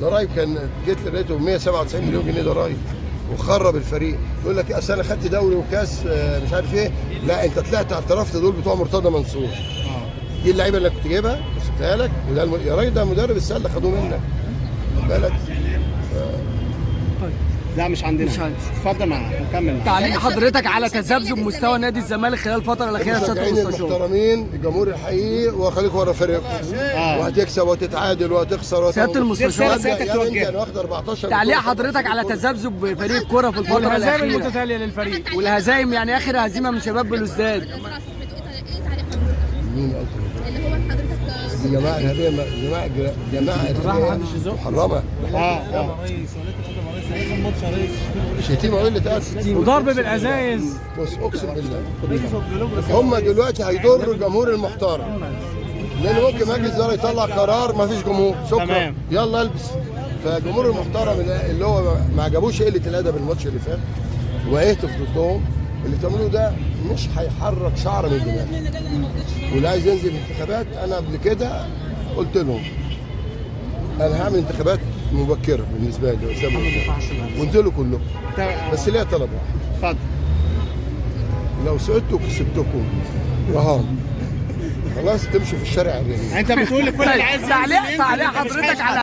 ضرايب كان جيت لقيته 197 مليون جنيه ضرايب وخرب الفريق. يقول لك اصل انا خدت دوري وكاس مش عارف ايه. لا انت طلعت اعترفت دول بتوع مرتضى منصور. دي اللعيبه اللي كنت جايبها وسبتها لك، وده يا راجل ده مدرب السله خدوه منك بالك. لا مش عندنا. مش عندي. اتفضل معاك نكمل. تعليق حضرتك على تذبذب مستوى نادي الزمالك خلال الفتره الاخيره يا سياده المشجعين المستشار؟ المحترمين الجمهور الحقيقي وخليك ورا فريقكم وهتكسب وتتعادل وهتخسر سياده المستشار، انا واخد 14. تعليق حضرتك على تذبذب فريق الكره في الفتره والهزائم الاخيره المتتاليه للفريق والهزايم، يعني اخر هزيمه من شباب بلوزداد. مين قال كده؟ اللي هو حضرتك دي جماعه ارهابيه، جماعه ارهابيه محرمه. شتيمه وقله ادب وضرب بالازايز. بص اقسم بالله هم دلوقتي هيضروا الجمهور المحترم، لان ممكن مجلس الاداره يطلع قرار ما فيش جمهور شكرا تمام. يلا البس. فالجمهور المحترم اللي هو ما عجبوش قله الادب الماتش اللي فات وهيهتف ضدهم، اللي بتعملوه ده مش هيحرك شعر من دماغه. واللي عايز ينزل انتخابات، انا قبل كده قلت لهم انا هعمل انتخابات مبكره بالنسبه لي وانزلوا كلكم، بس ليا طلب واحد. اتفضل. لو سقطتوا كسبتكم رهان خلاص تمشوا في الشارع الرياضي. انت بتقول لكل اللي عايز تعليق حضرتك على